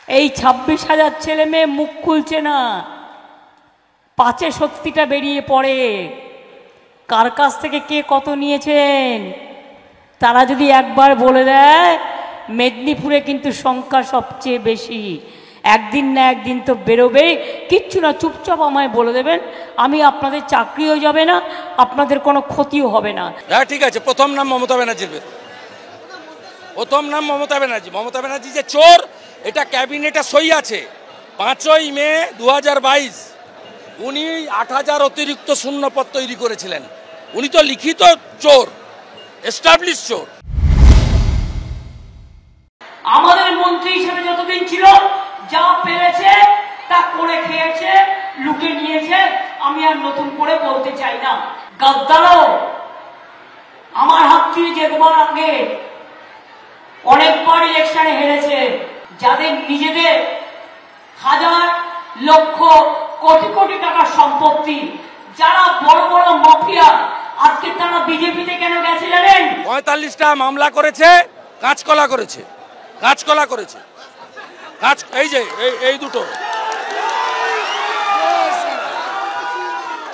এই 26,000 ছেলে মেয়ে মুখ খুলছে না, পাঁচে সত্যিটা বেরিয়ে পড়ে। কার কাছ থেকে কে কত নিয়েছেন তারা যদি একবার বলে দেয়, মেদিনীপুরে কিন্তু সংখ্যা সবচেয়ে বেশি। একদিন না একদিন তো বেরোবেই, কিচ্ছু না, চুপচাপ আমায় বলে দেবেন, আমি আপনাদের চাকরিও যাবে না, আপনাদের কোনো ক্ষতিও হবে না। হ্যাঁ ঠিক আছে, প্রথম নাম মমতা ব্যানার্জির, প্রথম নাম মমতা ব্যানার্জি। মমতা ব্যানার্জি যে চোর এটা ক্যাবিনেটে সই আছে। 5ই মে 2022 উনি 8,000 অতিরিক্ত শূন্যপদ তৈরি করেছিলেন। উনি তো লিখিত চোর, এস্টাবলিশ চোর। আমাদের মন্ত্রী হিসেবে যতদিন ছিল যা পেরেছে তা করে খেয়েছে, লুকে নিয়েছে। আমি আর নতুন করে বলতে চাই না। গাদ্দারও আমার হাত থেকে যেবার আগে অনেকবার ইলেকশনে হেরেছে। যাদের নিজেদের হাজার লক্ষ কোটি কোটি টাকার সম্পত্তি, যারা বড় বড় মাফিয়া, আজকে তারা বিজেপিতে কেন গেছে জানেন? 45টা মামলা করেছে, কাঁচকলা করেছে, কাঁচকলা করেছে। এই যে এই দুটো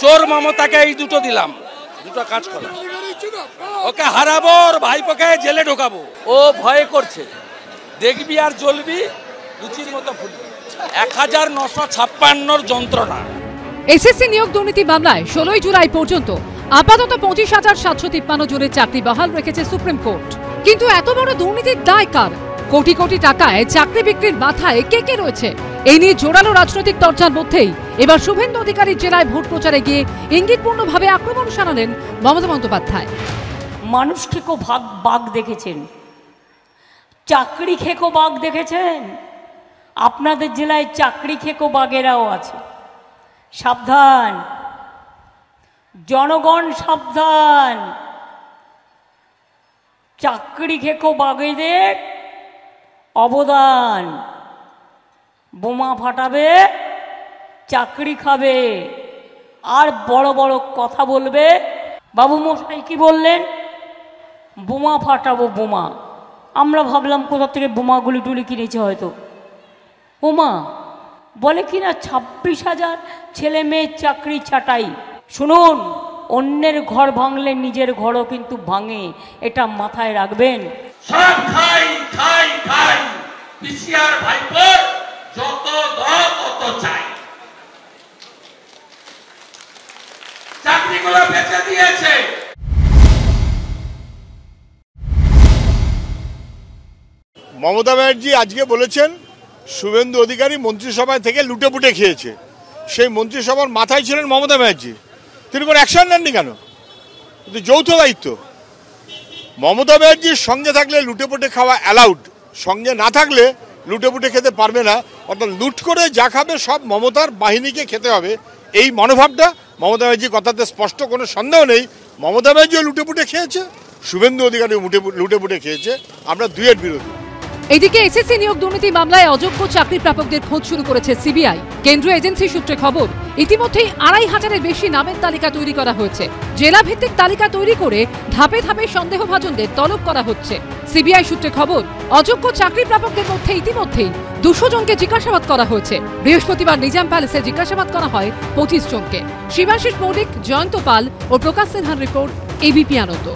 চোর মমতাকে এই দুটো দিলাম, দুটো কাঁচকলা। ওকে হারাবো, ওর ভাইপোকে জেলে ঢোকাবো। ও ভয় করছে, দেখবি আর জ্বলবি, লুচির মতো ফুলবি। 1956 যন্ত্রণা। এসএসসি নিয়োগ দুর্নীতি মামলায় 16 জুলাই পর্যন্ত আপাতত 25,753 জনের চাকরি বহাল রেখেছে সুপ্রিম কোর্ট। কিন্তু এত বড় দুর্নীতির দায় কার? কোটি কোটি টাকায় চাকরি বিক্রির মাথায় কে কে রয়েছে? এই নিয়ে জোরালো রাজনৈতিক চর্চার মধ্যেই এবার শুভেন্দু অধিকারীর জেলায় ভোট প্রচারে গিয়ে ইঙ্গিতপূর্ণভাবে আক্রমণ শানালেন মমতা বন্দ্যোপাধ্যায়। মানুষ খেকো বাঘ দেখেছেন, চাকরি খেকো বাঘ দেখেছেন? আপনাদের জেলায় চাকরি খেকো বাঘেরাও আছে। সাবধান জনগণ, সাবধান। চাকরি খেকো বাঘেদের অবদান, বোমা ফাটাবে, চাকরি খাবে, আর বড় বড় কথা বলবে। বাবু মশাই কি বললেন? বোমা ফাটাবো, বোমা। আমরা ভাবলাম কোথা থেকে বোমাগুলি টুলি কিনেছে হয়তো। বোমা বলে কিনা 26,000 ছেলে মেয়ের চাকরি ছাঁটাই। শুনুন, অন্যের ঘর ভাঙলে নিজের ঘরও কিন্তু ভাঙে, এটা মাথায় রাখবেন। সব খাই খাই খাই, পিসিআর ভাইপোর যত দাও তত চাই। চাকরিগুলো বেঁচে দিয়েছে। মমতা ব্যানার্জি আজকে বলেছেন শুভেন্দু অধিকারী মন্ত্রিসভায় থেকে লুটেপুটে খেয়েছে। সেই মন্ত্রিসভার মাথায় ছিলেন মমতা ব্যানার্জি, তিনি কোনো অ্যাকশন নেননি কেন? কিন্তু যৌথ দায়িত্ব। মমতা ব্যানার্জির সঙ্গে থাকলে লুটেপুটে খাওয়া অ্যালাউড, সঙ্গে না থাকলে লুটেপুটে খেতে পারবে না। অর্থাৎ লুট করে যা খাবে সব মমতার বাহিনীকে খেতে হবে, এই মনোভাবটা মমতা ব্যানার্জির কথাতে স্পষ্ট, কোনো সন্দেহ নেই। মমতা ব্যানার্জিও লুটেপুটে খেয়েছে, শুভেন্দু অধিকারী লুটেপুটে খেয়েছে। আমরা দুইয়ের বিরোধী। এদিকে এসএসসি নিয়োগ দুর্নীতি মামলায় অযোগ্য চাকরি প্রাপকদের খোঁজ শুরু করেছে সিবিআই। কেন্দ্রীয় এজেন্সি সূত্রে খবর, ইতিমধ্যেই 2,500-এর বেশি নামের তালিকা তৈরি করা হয়েছে। জেলা ভিত্তিক তালিকা তৈরি করে ধাপে ধাপে সন্দেহভাজনদের তলব করা হচ্ছে। সিবিআই সূত্রে খবর, অযোগ্য চাকরি প্রাপকদের মধ্যে ইতিমধ্যেই 200 জনকে জিজ্ঞাসাবাদ করা হয়েছে। বৃহস্পতিবার নিজাম প্যালেসে জিজ্ঞাসাবাদ করা হয় 25 জনকে। শিবাশিস মৌলিক, জয়ন্ত পাল ও প্রকাশ সিনহার রিপোর্ট, এবিপি আনন্দ।